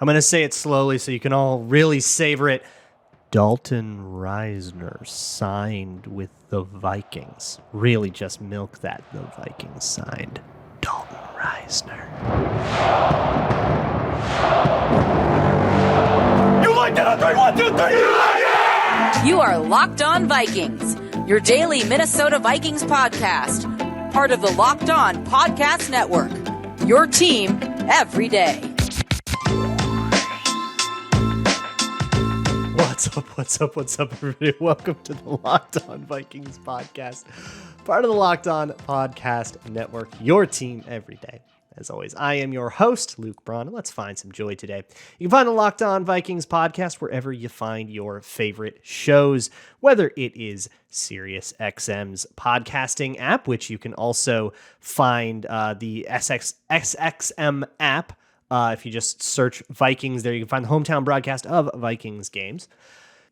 I'm going to say it slowly so you can all really savor it. Dalton Risner signed with the Vikings. Really just milk that. The Vikings signed Dalton Risner. You like that? 3, 1, 2, 3. You like it? You are Locked On Vikings, your daily Minnesota Vikings podcast. Part of the Locked On Podcast Network. Your team every day. What's up, everybody? Welcome to the Locked On Vikings podcast, part of the Locked On Podcast Network, your team every day. As always, I am your host, Luke Braun. Let's find some joy today. You can find the Locked On Vikings podcast wherever you find your favorite shows, whether it is SiriusXM's podcasting app, which you can also find the SXM app. If you just search Vikings there, you can find the hometown broadcast of Vikings games.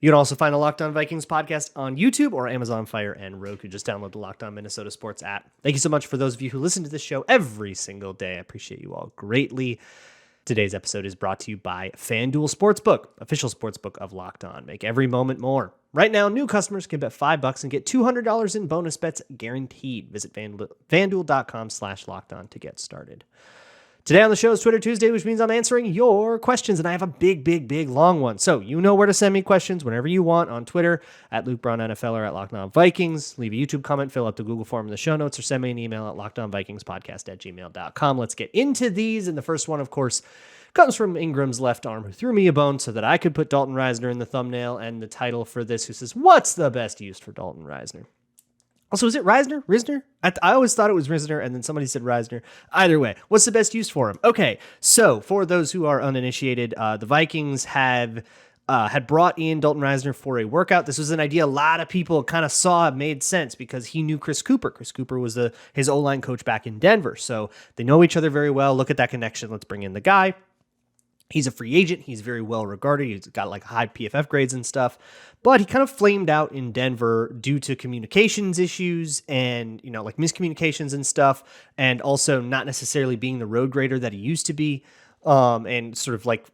You can also find the Locked On Vikings podcast on YouTube or Amazon Fire and Roku. Just download the Locked On Minnesota Sports app. Thank you so much for those of you who listen to this show every single day. I appreciate you all greatly. Today's episode is brought to you by FanDuel Sportsbook, official sportsbook of Locked On. Make every moment more. Right now, new customers can bet $5 and get $200 in bonus bets guaranteed. Visit FanDuel.com/LockedOn to get started. Today on the show is Twitter Tuesday, which means I'm answering your questions, and I have a big, long one. So you know where to send me questions whenever you want on Twitter, at Luke Braun NFL or at Locked On Vikings. Leave a YouTube comment, fill out the Google form in the show notes, or send me an email at lockedonvikingspodcast@gmail.com. Let's get into these, and the first one, of course, comes from Ingram's left arm, who threw me a bone so that I could put Dalton Risner in the thumbnail, and the title for this, who says, what's the best use for Dalton Risner? Also, is it Risner? Risner? I always thought it was Risner, and then somebody said Risner. Either way, what's the best use for him? Okay, so for those who are uninitiated, the Vikings had brought in Dalton Risner for a workout. This was an idea a lot of people kind of saw made sense because he knew Chris Cooper. Chris Cooper was his O-line coach back in Denver, so they know each other very well. Look at that connection. Let's bring in the guy. He's a free agent. He's very well regarded. He's got like high PFF grades and stuff, but he kind of flamed out in Denver due to communications issues and, like miscommunications and stuff. And also not necessarily being the road grader that he used to be. And sort of like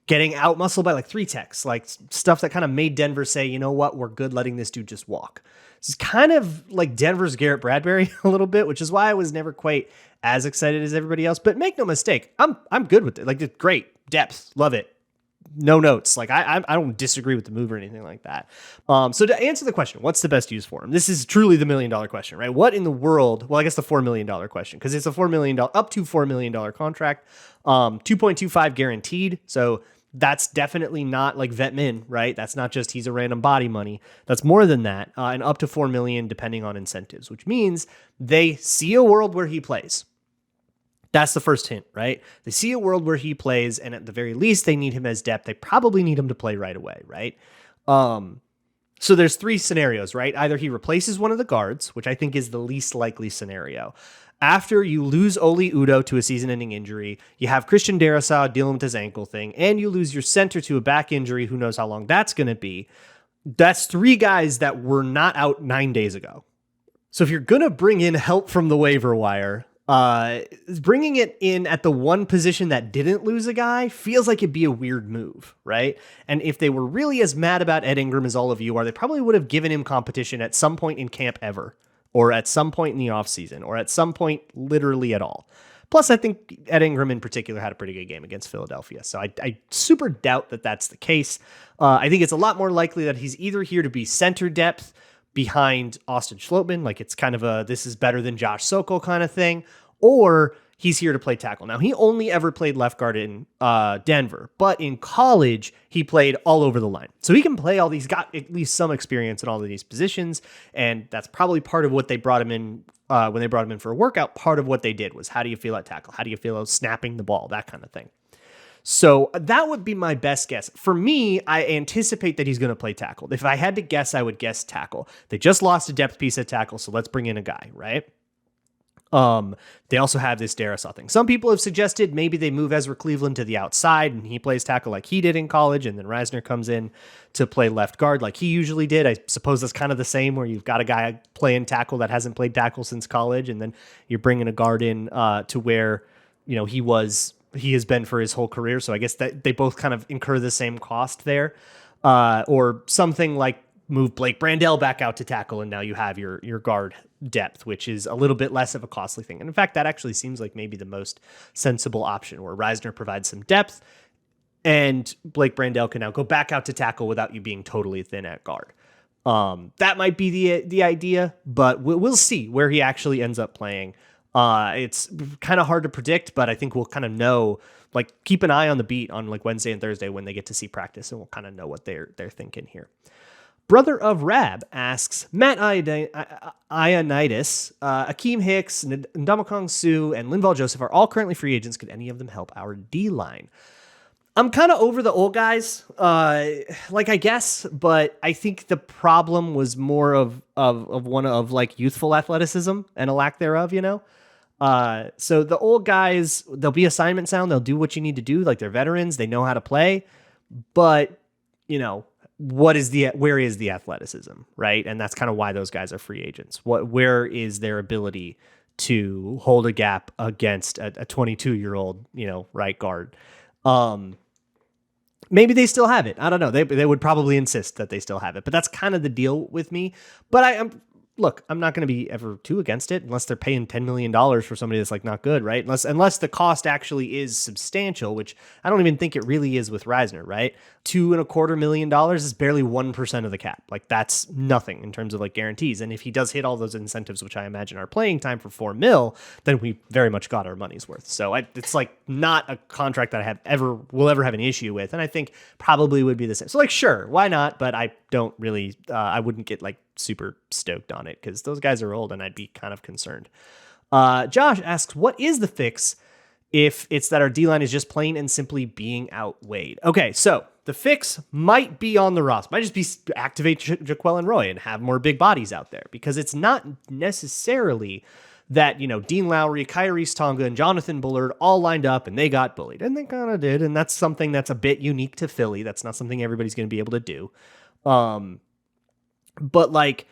getting out muscled by like 3 techs, like stuff that kind of made Denver say, you know what, we're good letting this dude just walk. This is kind of like Denver's Garrett Bradbury a little bit, which is why I was never quite as excited as everybody else. But make no mistake, I'm good with it. Like, it's great. Depth, love it. No notes. Like I don't disagree with the move or anything like that. So to answer the question, what's the best use for him? This is truly the $1 million question, right? What in the world? Well, I guess the $4 million question, because it's a $4 million up to $4 million contract, 2.25 guaranteed. So that's definitely not like vet min, right? That's not just he's a random body money. That's more than that, and up to $4 million depending on incentives, which means they see a world where he plays. That's the first hint, right? They see a world where he plays, and at the very least, they need him as depth. They probably need him to play right away, right? So there's 3 scenarios, right? Either he replaces one of the guards, which I think is the least likely scenario. After you lose Oli Udoh to a season-ending injury, you have Christian Darrisaw dealing with his ankle thing, and you lose your center to a back injury. Who knows how long that's going to be? That's 3 guys that were not out 9 days ago. So if you're going to bring in help from the waiver wire, bringing it in at the one position that didn't lose a guy feels like it'd be a weird move, right? And if they were really as mad about Ed Ingram as all of you are, they probably would have given him competition at some point in camp ever, or at some point in the offseason, or at some point literally at all. Plus, I think Ed Ingram in particular had a pretty good game against Philadelphia, so I super doubt that that's the case. I think it's a lot more likely that he's either here to be center depth behind Austin Schlottmann, like it's kind of a this is better than Josh Sokol kind of thing, or he's here to play tackle. Now, he only ever played left guard in Denver, but in college, he played all over the line. So he can play all these, got at least some experience in all of these positions, and that's probably part of what they brought him in when they brought him in for a workout. Part of what they did was, how do you feel at tackle? How do you feel snapping the ball? That kind of thing. So that would be my best guess. For me, I anticipate that he's going to play tackle. If I had to guess, I would guess tackle. They just lost a depth piece at tackle, so let's bring in a guy, right? They also have this Darrisaw thing. Some people have suggested maybe they move Ezra Cleveland to the outside and he plays tackle like he did in college, and then Risner comes in to play left guard like he usually did. I suppose that's kind of the same, where you've got a guy playing tackle that hasn't played tackle since college, and then you're bringing a guard in to where, you know, he was he has been for his whole career. So I guess that they both kind of incur the same cost there. Or something like move Blake Brandel back out to tackle, and now you have your guard depth, which is a little bit less of a costly thing. And in fact, that actually seems like maybe the most sensible option, where Risner provides some depth and Blake Brandel can now go back out to tackle without you being totally thin at guard. That might be the idea, but we'll see where he actually ends up playing. It's kind of hard to predict, but I think we'll kind of know, like, keep an eye on the beat on like Wednesday and Thursday when they get to see practice, and we'll kind of know what they're thinking here. Brother of Rab asks, Matt Ioannidis, Akeem Hicks, Ndamukong Suh, and Linval Joseph are all currently free agents. Could any of them help our D-line? I'm kind of over the old guys, I guess, but I think the problem was more of one of like youthful athleticism and a lack thereof, So the old guys, they'll be assignment sound. They'll do what you need to do. Like, they're veterans. They know how to play, but where is the athleticism, right? And that's kind of why those guys are free agents. Where is their ability to hold a gap against a 22-year-old, right guard? Maybe they still have it. I don't know. They would probably insist that they still have it, but that's kind of the deal with me. But I'm not going to be ever too against it unless they're paying $10 million for somebody that's like not good, right? Unless the cost actually is substantial, which I don't even think it really is with Risner, right? $2.25 million is barely 1% of the cap. Like, that's nothing in terms of like guarantees. And if he does hit all those incentives, which I imagine are playing time for $4 million, then we very much got our money's worth. So it's like not a contract that I will ever have an issue with. And I think probably would be the same. So like, sure, why not? But I don't really, I wouldn't get like super stoked on it because those guys are old and I'd be kind of concerned. Josh asks, what is the fix if it's that our D-line is just plain and simply being outweighed? Okay, so the fix might be on the roster. Might just be activate Jaquel and Roy and have more big bodies out there, because it's not necessarily that, Dean Lowry, Kyrie Tonga, and Jonathan Bullard all lined up and they got bullied. And they kind of did. And that's something that's a bit unique to Philly. That's not something everybody's going to be able to do. But like,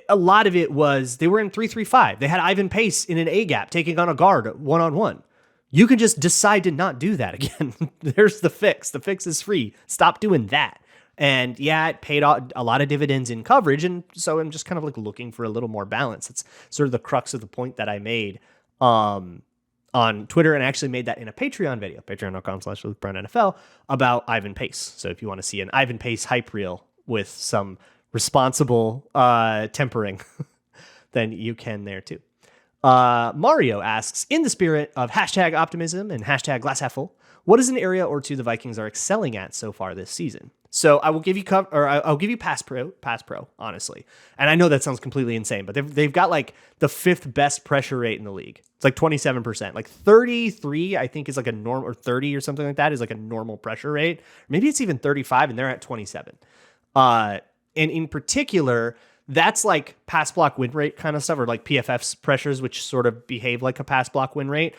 a lot of it was they were in 3-3-5. They had Ivan Pace in an A gap taking on a guard one-on-one. You can just decide to not do that again. There's the fix. The fix is free. Stop doing that. And yeah, it paid a lot of dividends in coverage. And so I'm just kind of like looking for a little more balance. It's sort of the crux of the point that I made on Twitter, and I actually made that in a Patreon video, patreon.com/LukeBrownNFL, about Ivan Pace. So if you want to see an Ivan Pace hype reel with some responsible tempering, then you can there too. Mario asks, in the spirit of #optimism and #glasshalffull, what is an area or two the Vikings are excelling at so far this season? So I will give you I'll give you pass pro, honestly. And I know that sounds completely insane, but they've got like the 5th best pressure rate in the league. It's like 27%. Like 33, I think, is like a normal, or 30 or something like that is like a normal pressure rate. Maybe it's even 35 and they're at 27. And in particular, that's like pass block win rate kind of stuff, or like PFF's pressures, which sort of behave like a pass block win rate.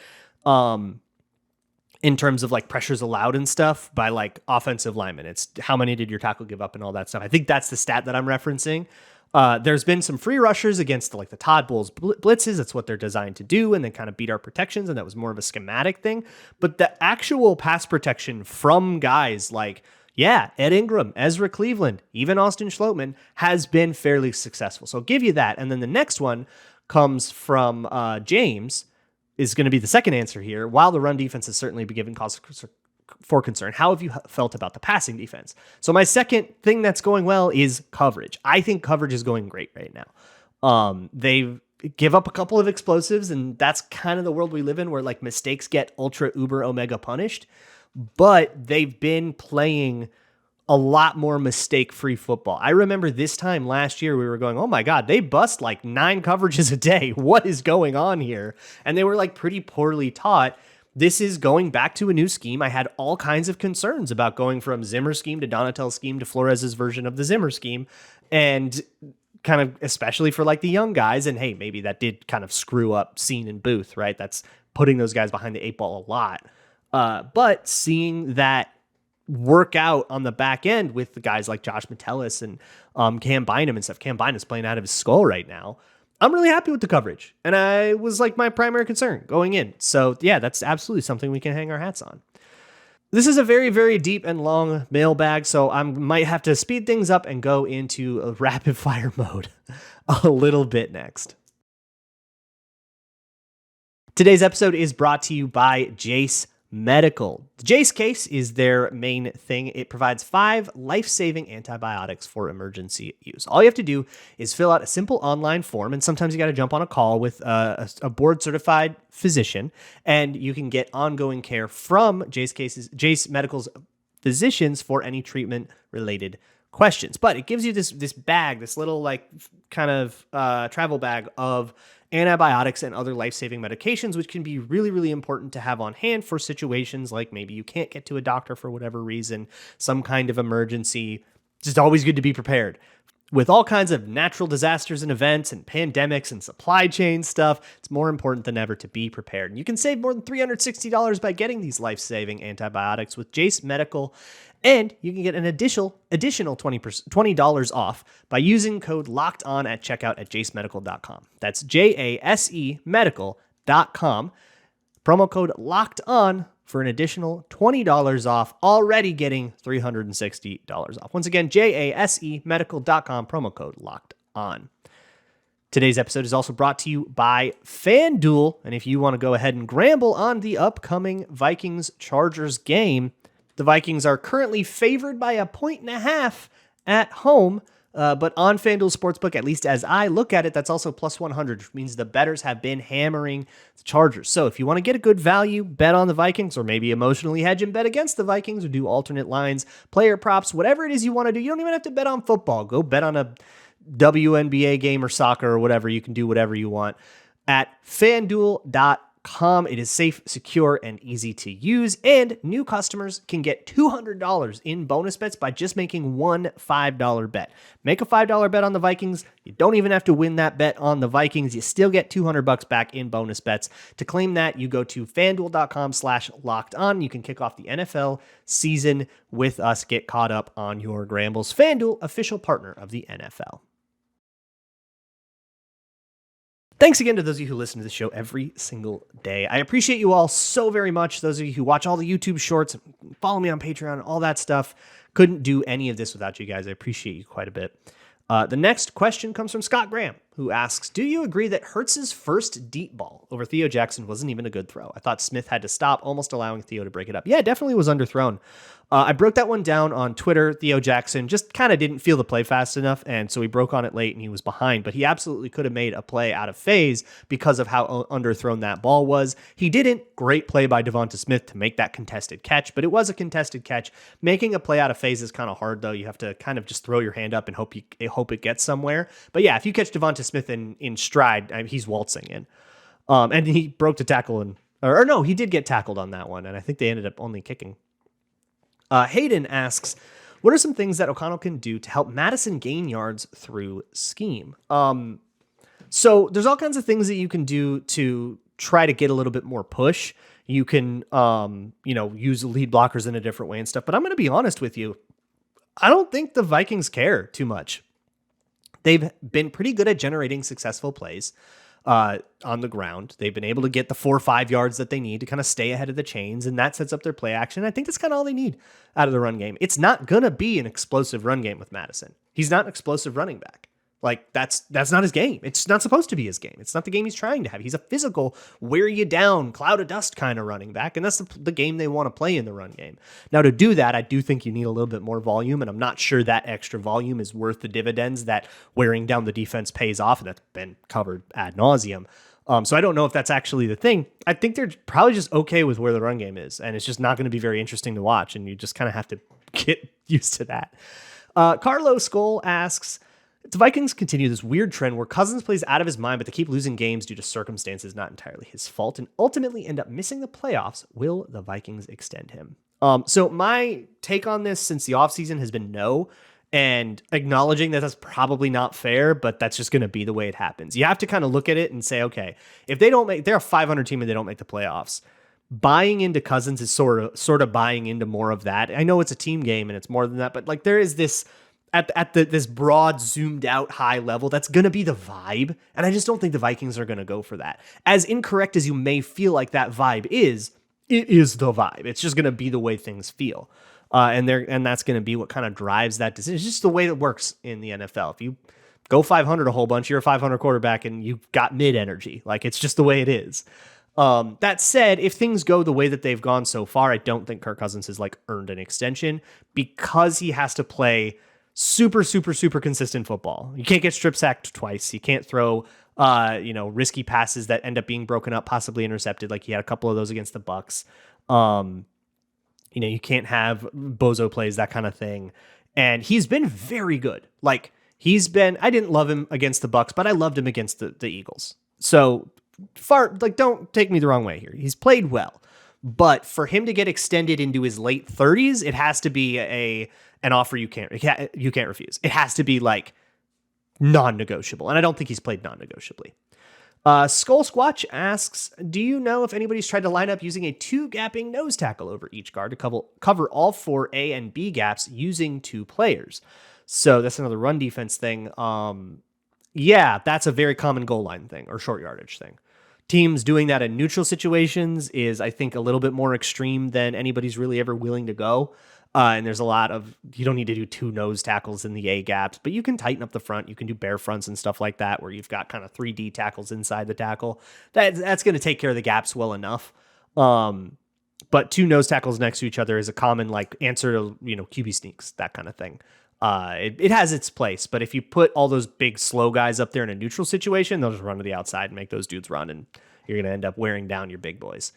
In terms of like pressures allowed and stuff by like offensive linemen. It's how many did your tackle give up and all that stuff. I think that's the stat that I'm referencing. There's been some free rushers against like the Todd Bowles blitzes. That's what they're designed to do. And then kind of beat our protections. And that was more of a schematic thing. But the actual pass protection from guys like, Ed Ingram, Ezra Cleveland, even Austin Schlottmann has been fairly successful. So I'll give you that. And then the next one comes from James, is going to be the second answer here. While the run defense has certainly been given cause for concern, how have you felt about the passing defense? So my second thing that's going well is coverage. I think coverage is going great right now. They give up a couple of explosives, and that's kind of the world we live in, where like mistakes get ultra uber omega punished, but they've been playing a lot more mistake-free football. I remember this time last year, we were going, oh my God, they bust like 9 coverages a day. What is going on here? And they were like pretty poorly taught. This is going back to a new scheme. I had all kinds of concerns about going from Zimmer scheme to Donatel's scheme to Flores's version of the Zimmer scheme. And kind of, especially for like the young guys. And hey, maybe that did kind of screw up Scene and Booth, right? That's putting those guys behind the 8 ball a lot. But seeing that work out on the back end with the guys like Josh Metellus and Cam Bynum and stuff. Cam Bynum's playing out of his skull right now. I'm really happy with the coverage. And I was like my primary concern going in. So yeah, that's absolutely something we can hang our hats on. This is a very, very deep and long mailbag, so I might have to speed things up and go into a rapid fire mode a little bit next. Today's episode is brought to you by Jase Medical. The Jase case is their main thing. It provides 5 life-saving antibiotics for emergency use. All you have to do is fill out a simple online form, and sometimes you got to jump on a call with a board-certified physician, and you can get ongoing care from Jase Medical's physicians for any treatment-related questions. But it gives you this bag, this little like kind of travel bag of antibiotics and other life-saving medications, which can be really, really important to have on hand for situations like maybe you can't get to a doctor for whatever reason, some kind of emergency. Just always good to be prepared. With all kinds of natural disasters and events and pandemics and supply chain stuff, it's more important than ever to be prepared. And you can save more than $360 by getting these life-saving antibiotics with Jase Medical, and you can get an additional $20 off by using code LOCKEDON at checkout at jasemedical.com. That's JASE medical.com. Promo code LOCKEDON for an additional $20 off, already getting $360 off. Once again, JASE medical.com, promo code LOCKEDON. Today's episode is also brought to you by FanDuel. And if you want to go ahead and gamble on the upcoming Vikings-Chargers game, the Vikings are currently favored by 1.5 at home, but on FanDuel Sportsbook, at least as I look at it, that's also plus 100, which means the bettors have been hammering the Chargers. So if you want to get a good value, bet on the Vikings, or maybe emotionally hedge and bet against the Vikings, or do alternate lines, player props, whatever it is you want to do. You don't even have to bet on football. Go bet on a WNBA game or soccer or whatever. You can do whatever you want at FanDuel.com. It is safe, secure, and easy to use, and new customers can get $200 in bonus bets by just making one $5 bet. Make a $5 bet on the Vikings. You don't even have to win that bet on the Vikings. You still get $200 back in bonus bets. To claim that, you go to FanDuel.com/lockedon. You can kick off the NFL season with us. Get caught up on your Grambles. FanDuel, official partner of the NFL. Thanks again to those of you who listen to the show every single day. I appreciate you all so very much. Those of you who watch all the YouTube shorts, follow me on Patreon, all that stuff. Couldn't do any of this without you guys. I appreciate you quite a bit. The next question comes from Scott Graham, who asks, do you agree that Hurts's first deep ball over Theo Jackson wasn't even a good throw? I thought Smith had to stop, almost allowing Theo to break it up. Yeah, it definitely was underthrown. I broke that one down on Twitter. Theo Jackson just kind of didn't feel the play fast enough, and so he broke on it late and he was behind, but he absolutely could have made a play out of phase because of how underthrown that ball was. He didn't. Great play by Devonta Smith to make that contested catch, but it was a contested catch. Making a play out of phase is kind of hard, though. You have to kind of just throw your hand up and hope it gets somewhere. But yeah, if you catch Devonta Smith in stride, he's waltzing in. And he broke the tackle, or no, he did get tackled on that one, and I think they ended up only kicking. Hayden asks, what are some things that O'Connell can do to help Madison gain yards through scheme? So there's all kinds of things that you can do to try to get a little bit more push. You can, use lead blockers in a different way and stuff. But I'm going to be honest with you. I don't think the Vikings care too much. They've been pretty good at generating successful plays on the ground. They've been able to get the 4 or 5 yards that they need to kind of stay ahead of the chains, and that sets up their play action. I think that's kind of all they need out of the run game. It's not going to be an explosive run game with Madison. He's not an explosive running back. Like, that's not his game. It's not supposed to be his game. It's not the game he's trying to have. He's a physical, wear you down, cloud of dust kind of running back, and that's the game they want to play in the run game. Now, to do that, I do think you need a little bit more volume, and I'm not sure that extra volume is worth the dividends that wearing down the defense pays off, and that's been covered ad nauseum. So I don't know if that's actually the thing. I think they're probably just okay with where the run game is, and it's just not going to be very interesting to watch, and you just kind of have to get used to that. Carlo Skoll asks, the Vikings continue this weird trend where Cousins plays out of his mind, but they keep losing games due to circumstances not entirely his fault and ultimately end up missing the playoffs. Will the Vikings extend him? So my take on this since the offseason has been no, and acknowledging that that's probably not fair, but that's just going to be the way it happens. You have to kind of look at it and say, okay, if they're a 500 team and they don't make the playoffs, buying into Cousins is sort of buying into more of that. I know it's a team game and it's more than that, but like there is this, at this broad, zoomed out high level, that's going to be the vibe. And I just don't think the Vikings are going to go for that. As incorrect as you may feel like that vibe is, it is the vibe. It's just going to be the way things feel. And that's going to be what kind of drives that decision. It's just the way it works in the NFL. If you go 500 a whole bunch, you're a 500 quarterback and you've got mid energy. Like, it's just the way it is. That said, if things go the way that they've gone so far, I don't think Kirk Cousins has like earned an extension because he has to play super, super, super consistent football. You can't get strip sacked twice. You can't throw, risky passes that end up being broken up, possibly intercepted. Like he had a couple of those against the Bucks. You can't have bozo plays, that kind of thing. And he's been very good. Like I didn't love him against the Bucks, but I loved him against the Eagles. So don't take me the wrong way here. He's played well, but for him to get extended into his late 30s, it has to be an offer you can't refuse. It has to be like non-negotiable. And I don't think he's played non-negotiably. Skull Squatch asks, do you know if anybody's tried to line up using a 2-gapping nose tackle over each guard to cover all 4 A and B gaps using 2 players? So that's another run defense thing. Yeah, that's a very common goal line thing or short yardage thing. Teams doing that in neutral situations is, I think, a little bit more extreme than anybody's really ever willing to go. And there's a lot of, you don't need to do 2 nose tackles in the A gaps, but you can tighten up the front. You can do bare fronts and stuff like that, where you've got kind of 3D tackles inside the tackle. That's going to take care of the gaps well enough. But 2 nose tackles next to each other is a common like answer to, QB sneaks, that kind of thing. It has its place, but if you put all those big slow guys up there in a neutral situation, they'll just run to the outside and make those dudes run, and you're going to end up wearing down your big boys.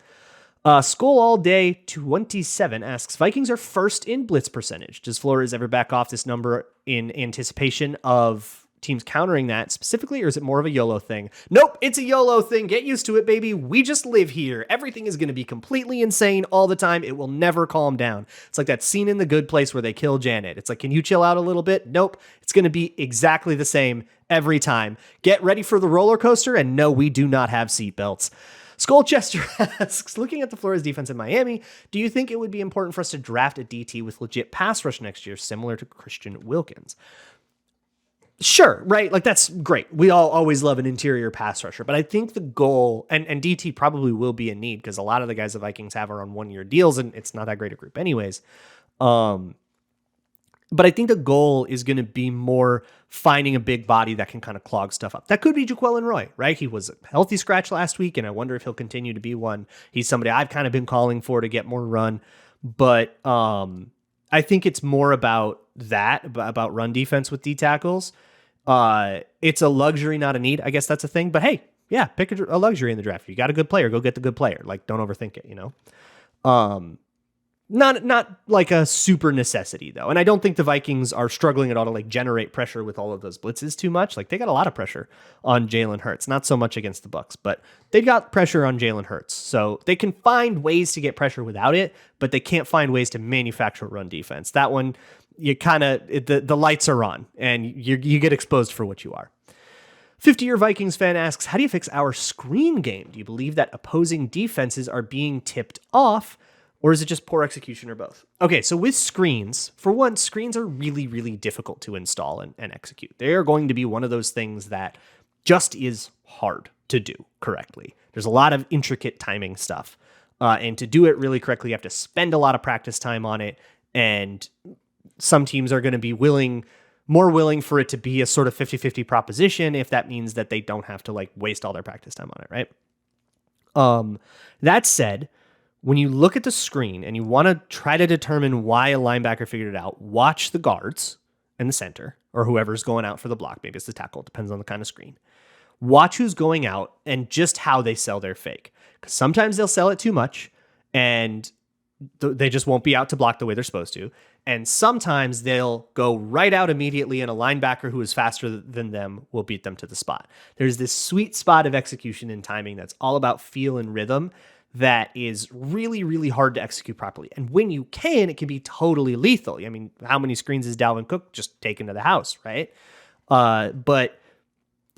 Skull All Day 27 asks, Vikings are first in blitz percentage. Does Flores ever back off this number in anticipation of teams countering that specifically, or is it more of a YOLO thing? Nope, it's a YOLO thing. Get used to it, baby. We just live here. Everything is going to be completely insane all the time. It will never calm down. It's like that scene in The Good Place where they kill Janet. It's like, can you chill out a little bit? Nope. It's going to be exactly the same every time. Get ready for the roller coaster, and no, we do not have seatbelts. Skullchester asks, looking at the Flores defense in Miami, do you think it would be important for us to draft a DT with legit pass rush next year, similar to Christian Wilkins? Sure, right? Like, that's great. We all always love an interior pass rusher, but I think the goal, and DT probably will be in need because a lot of the guys the Vikings have are on 1-year deals, and it's not that great a group anyways. But I think the goal is going to be more finding a big body that can kind of clog stuff up. That could be Jaquelin Roy, right? He was a healthy scratch last week, and I wonder if he'll continue to be one. He's somebody I've kind of been calling for to get more run. But I think it's more about that, about run defense with D tackles. It's a luxury, not a need. I guess that's a thing. But hey, yeah, pick a luxury in the draft. If you got a good player, go get the good player. Like, don't overthink it, Not like a super necessity, though. And I don't think the Vikings are struggling at all to like generate pressure with all of those blitzes too much. Like, they got a lot of pressure on Jalen Hurts, not so much against the Bucks, but they got pressure on Jalen Hurts. So they can find ways to get pressure without it, but they can't find ways to manufacture run defense. That one, you kind of, the lights are on and you get exposed for what you are. 50-year Vikings fan asks, how do you fix our screen game? Do you believe that opposing defenses are being tipped off, or is it just poor execution, or both? Okay, so with screens, for one, screens are really, really difficult to install and execute. They are going to be one of those things that just is hard to do correctly. There's a lot of intricate timing stuff. And to do it really correctly, you have to spend a lot of practice time on it. And some teams are going to be more willing for it to be a sort of 50-50 proposition if that means that they don't have to like waste all their practice time on it, right? That said, when you look at the screen and you want to try to determine why a linebacker figured it out, watch the guards and the center, or whoever's going out for the block. Maybe it's the tackle. It depends on the kind of screen. Watch who's going out and just how they sell their fake. Because sometimes they'll sell it too much and they just won't be out to block the way they're supposed to. And sometimes they'll go right out immediately and a linebacker who is faster than them will beat them to the spot. There's this sweet spot of execution and timing that's all about feel and rhythm that is really, really hard to execute properly. And when you can, it can be totally lethal. I mean, how many screens is Dalvin Cook just taken to the house, right? But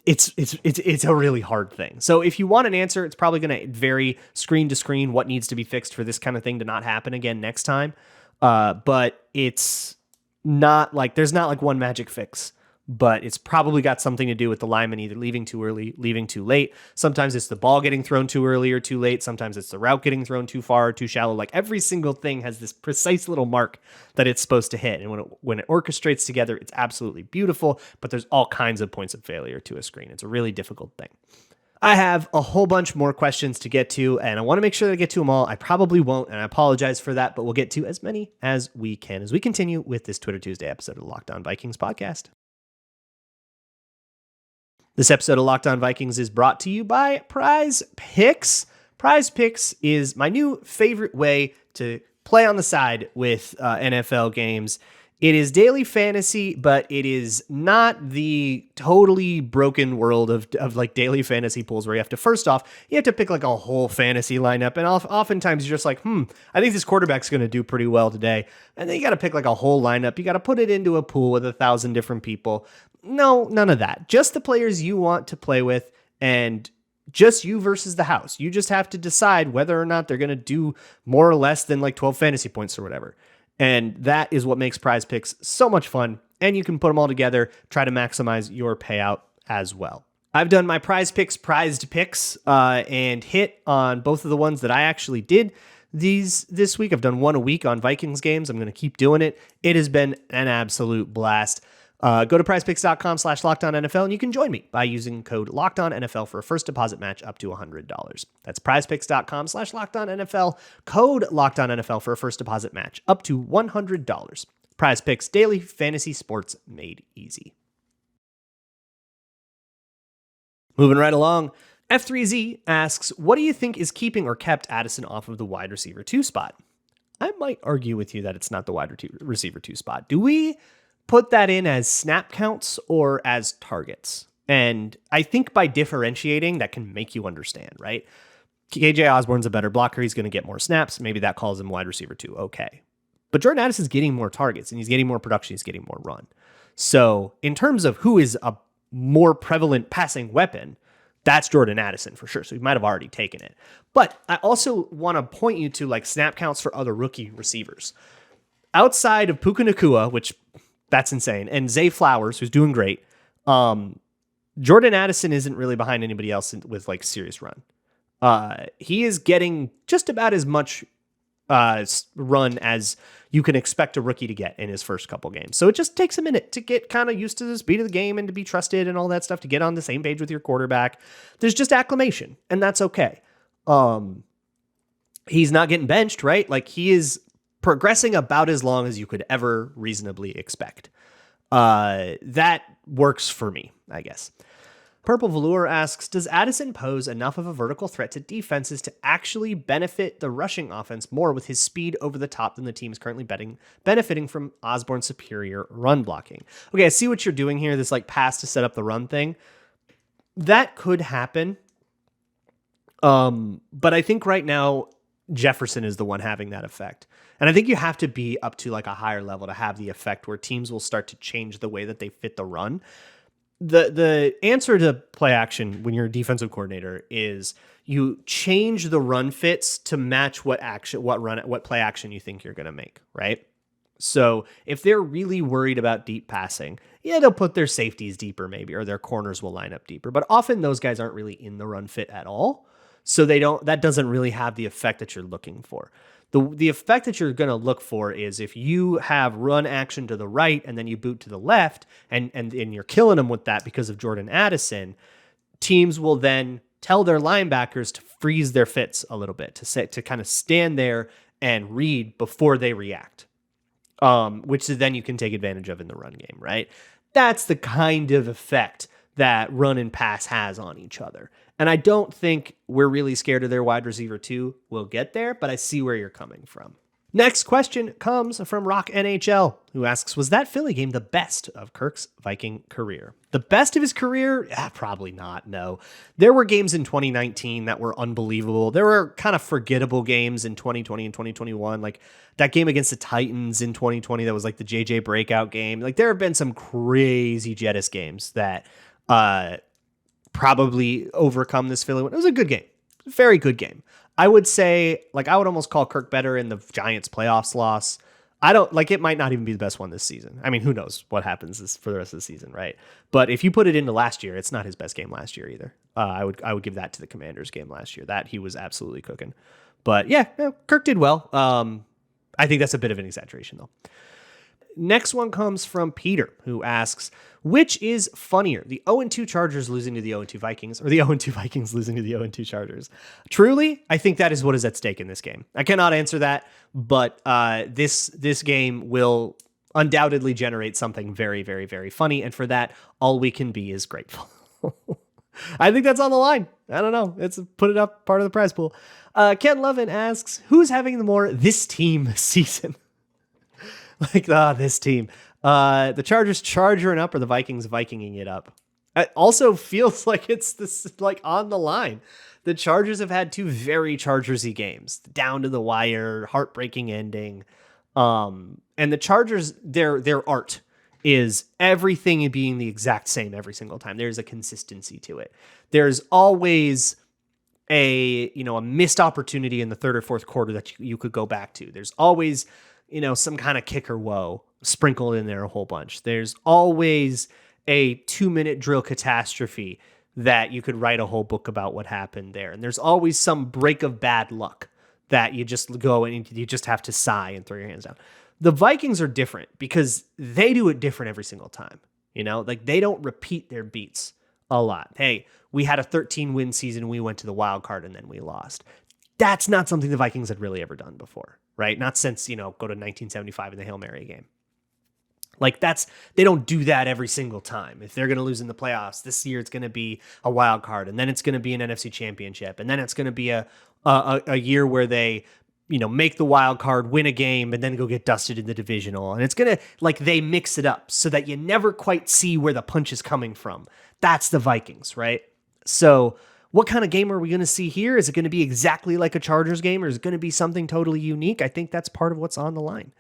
it's a really hard thing. So if you want an answer, it's probably going to vary screen to screen what needs to be fixed for this kind of thing to not happen again next time. But it's there's not like one magic fix, but it's probably got something to do with the lineman either leaving too early, leaving too late. Sometimes it's the ball getting thrown too early or too late. Sometimes it's the route getting thrown too far or too shallow. Like every single thing has this precise little mark that it's supposed to hit. And when it orchestrates together, it's absolutely beautiful, but there's all kinds of points of failure to a screen. It's a really difficult thing. I have a whole bunch more questions to get to, and I want to make sure that I get to them all. I probably won't, and I apologize for that, but we'll get to as many as we can as we continue with this Twitter Tuesday episode of the Locked On Vikings podcast. This episode of Locked On Vikings is brought to you by PrizePicks. PrizePicks is my new favorite way to play on the side with NFL games. It is daily fantasy, but it is not the totally broken world of like daily fantasy pools where you have to, first off, you have to pick like a whole fantasy lineup. And oftentimes you're just like, I think this quarterback's going to do pretty well today. And then you got to pick like a whole lineup. You got to put it into a pool with 1,000 different people. No, none of that. Just the players you want to play with and just you versus the house. You just have to decide whether or not they're going to do more or less than like 12 fantasy points or whatever. And that is what makes PrizePicks so much fun. And you can put them all together, try to maximize your payout as well. I've done my PrizePicks prized picks and hit on both of the ones that I actually did this week. I've done one a week on Vikings games. I'm going to keep doing it. It has been an absolute blast. Go to prizepicks.com/LockedOnNFL and you can join me by using code LockedOnNFL for a first deposit match up to $100. That's prizepicks.com/LockedOnNFL, code LockedOnNFL for a first deposit match up to $100. PrizePicks, daily fantasy sports made easy. Moving right along, F3Z asks, what do you think is keeping or kept Addison off of the wide receiver 2 spot? I might argue with you that it's not the wide receiver 2 spot. Do we put that in as snap counts or as targets? And I think by differentiating, that can make you understand, right? KJ Osborne's a better blocker. He's going to get more snaps. Maybe that calls him wide receiver 2. Okay. But Jordan Addison's getting more targets and he's getting more production. He's getting more run. So in terms of who is a more prevalent passing weapon, that's Jordan Addison for sure. So he might have already taken it. But I also want to point you to like snap counts for other rookie receivers. Outside of Puka Nacua, which that's insane, and Zay Flowers, who's doing great, Jordan Addison isn't really behind anybody else with like serious run. He is getting just about as much run as you can expect a rookie to get in his first couple games. So it just takes a minute to get kind of used to the speed of the game and to be trusted and all that stuff, to get on the same page with your quarterback. There's just acclimation, and that's okay. He's not getting benched, right? Like he is progressing about as long as you could ever reasonably expect. That works for me, I guess. Purple Velour asks, does Addison pose enough of a vertical threat to defenses to actually benefit the rushing offense more with his speed over the top than the team is currently benefiting from Osborne's superior run blocking? Okay, I see what you're doing here, this like pass to set up the run thing. That could happen. But I think right now Jefferson is the one having that effect. And I think you have to be up to like a higher level to have the effect where teams will start to change the way that they fit the run. The answer to play action when you're a defensive coordinator is you change the run fits to match what play action you think you're going to make, right? So if they're really worried about deep passing, yeah, they'll put their safeties deeper maybe, or their corners will line up deeper. But often those guys aren't really in the run fit at all. So that doesn't really have the effect that you're looking for. The effect that you're going to look for is if you have run action to the right and then you boot to the left and you're killing them with that because of Jordan Addison, teams will then tell their linebackers to freeze their fits a little bit, to kind of stand there and read before they react, which then you can take advantage of in the run game, right? That's the kind of effect that run and pass has on each other. And I don't think we're really scared of their wide receiver 2. We'll get there, but I see where you're coming from. Next question comes from Rock NHL, who asks, was that Philly game the best of Kirk's Viking career? The best of his career? Probably not, no. There were games in 2019 that were unbelievable. There were kind of forgettable games in 2020 and 2021, like that game against the Titans in 2020 that was like the JJ breakout game. Like there have been some crazy Jettis games that probably overcome this Philly win. It was a good game. Very good game. I would say, like, I would almost call Kirk better in the Giants playoffs loss. I don't like it. Might not even be the best one this season. I mean, who knows what happens for the rest of the season, right? But if you put it into last year, it's not his best game last year either. I would give that to the Commanders game last year. That he was absolutely cooking. But yeah, no, Kirk did well. I think that's a bit of an exaggeration though. Next one comes from Peter, who asks, which is funnier, the 0-2 Chargers losing to the 0-2 Vikings or the 0-2 Vikings losing to the 0-2 Chargers? Truly, I think that is what is at stake in this game. I cannot answer that, but this game will undoubtedly generate something very, very, very funny, and for that, all we can be is grateful. I think that's on the line. I don't know. It's put it up part of the prize pool. Ken Lovin asks, who's having the more this team season? This team. The Chargers charging up or the Vikings Vikinging it up. It also feels like it's this on the line. The Chargers have had two very Chargersy games, down to the wire, heartbreaking ending. And the Chargers, their art is everything being the exact same every single time. There's a consistency to it. There's always a missed opportunity in the third or fourth quarter that you could go back to. There's always some kind of kicker woe sprinkled in there a whole bunch. There's always a 2-minute drill catastrophe that you could write a whole book about what happened there. And there's always some break of bad luck that you just go and you just have to sigh and throw your hands down. The Vikings are different because they do it different every single time. They don't repeat their beats a lot. Hey, we had a 13-win season. We went to the wild card and then we lost. That's not something the Vikings had really ever done before, right? Not since, go to 1975 in the Hail Mary game. They don't do that every single time. If they're going to lose in the playoffs, this year it's going to be a wild card, and then it's going to be an NFC championship, and then it's going to be a year where they, make the wild card, win a game, and then go get dusted in the divisional. And it's going to, they mix it up so that you never quite see where the punch is coming from. That's the Vikings, right? So what kind of game are we going to see here? Is it going to be exactly like a Chargers game, or is it going to be something totally unique? I think that's part of what's on the line.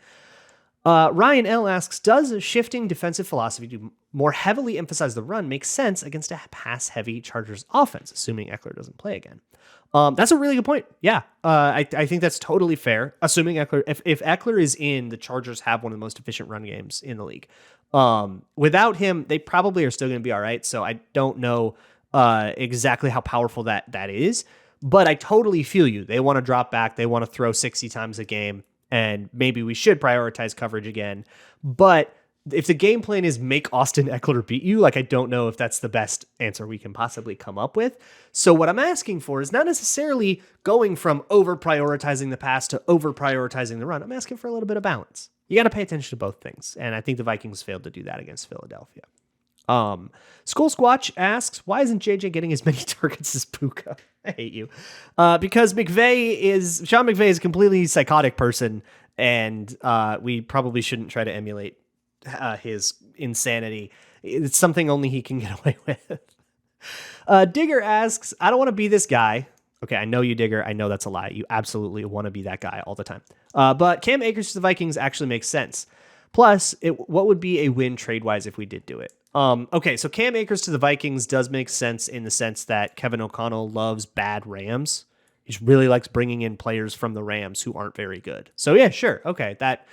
Ryan L. asks, does a shifting defensive philosophy to more heavily emphasize the run make sense against a pass-heavy Chargers offense, assuming Eckler doesn't play again? That's a really good point. Yeah, I think that's totally fair. Assuming Eckler, if Eckler is in, the Chargers have one of the most efficient run games in the league. Without him, they probably are still going to be all right. So I don't know exactly how powerful that is, but I totally feel you. They want to drop back. They want to throw 60 times a game. And maybe we should prioritize coverage again. But if the game plan is make Austin Eckler beat you, I don't know if that's the best answer we can possibly come up with. So what I'm asking for is not necessarily going from over prioritizing the pass to over prioritizing the run. I'm asking for a little bit of balance. You got to pay attention to both things. And I think the Vikings failed to do that against Philadelphia. Skull Squatch asks, why isn't JJ getting as many targets as Puka? I hate you. Because Sean McVay is a completely psychotic person, and we probably shouldn't try to emulate his insanity. It's something only he can get away with. Digger asks, I don't want to be this guy. Okay, I know you, Digger. I know that's a lie. You absolutely want to be that guy all the time. But Cam Akers to the Vikings actually makes sense. Plus, what would be a win trade-wise if we did do it? Okay, so Cam Akers to the Vikings does make sense in the sense that Kevin O'Connell loves bad Rams. He really likes bringing in players from the Rams who aren't very good. So yeah, sure. Okay, that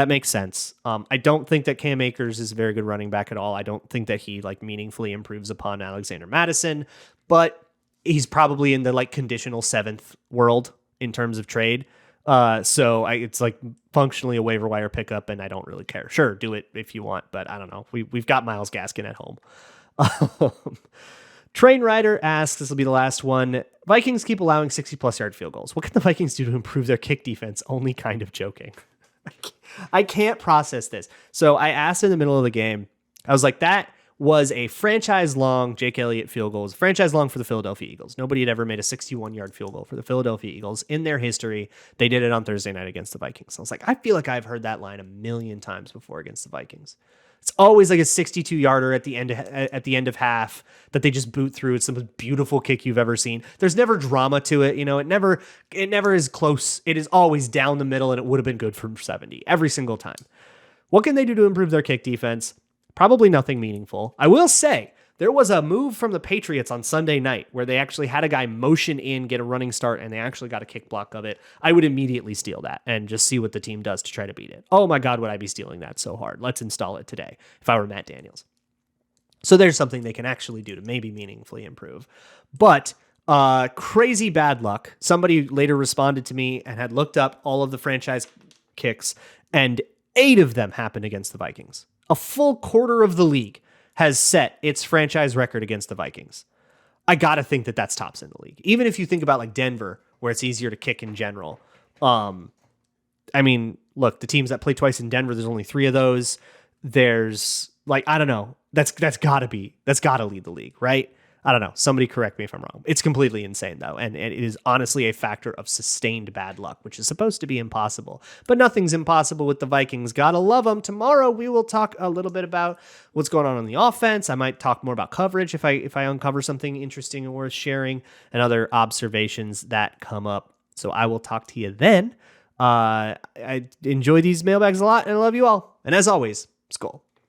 makes sense. I don't think that Cam Akers is a very good running back at all. I don't think that he meaningfully improves upon Alexander Mattison, but he's probably in the conditional 7th world in terms of trade. So it's functionally a waiver wire pickup, and I don't really care. Sure, do it if you want, but I don't know. We've got Myles Gaskin at home. Train Rider asks, this will be the last one. Vikings keep allowing 60-plus yard field goals. What can the Vikings do to improve their kick defense? Only kind of joking. I can't process this. So I asked in the middle of the game, I was like, that was a franchise-long Jake Elliott field goal. It was franchise-long for the Philadelphia Eagles. Nobody had ever made a 61-yard field goal for the Philadelphia Eagles in their history. They did it on Thursday night against the Vikings. I was like, I feel like I've heard that line a million times before against the Vikings. It's always a 62-yarder at the end of half that they just boot through. It's the most beautiful kick you've ever seen. There's never drama to it. It never is close. It is always down the middle, and it would have been good for 70 every single time. What can they do to improve their kick defense? Probably nothing meaningful. I will say There was a move from the Patriots on Sunday night where they actually had a guy motion in, get a running start, and they actually got a kick block of it. I would immediately steal that and just see what the team does to try to beat it. Oh my God, would I be stealing that so hard? Let's install it today if I were Matt Daniels. So there's something they can actually do to maybe meaningfully improve. But crazy bad luck. Somebody later responded to me and had looked up all of the franchise kicks, and 8 of them happened against the Vikings. A full quarter of the league has set its franchise record against the Vikings. I got to think that that's tops in the league. Even if you think about like Denver, where it's easier to kick in general. I mean, look, the teams that play twice in Denver, there's only 3 of those. There's like, I don't know. That's got to lead the league, right? I don't know. Somebody correct me if I'm wrong. It's completely insane, though. And it is honestly a factor of sustained bad luck, which is supposed to be impossible. But nothing's impossible with the Vikings. Gotta love them. Tomorrow, we will talk a little bit about what's going on the offense. I might talk more about coverage if I uncover something interesting and worth sharing, and other observations that come up. So I will talk to you then. I enjoy these mailbags a lot, and I love you all. And as always, Skol.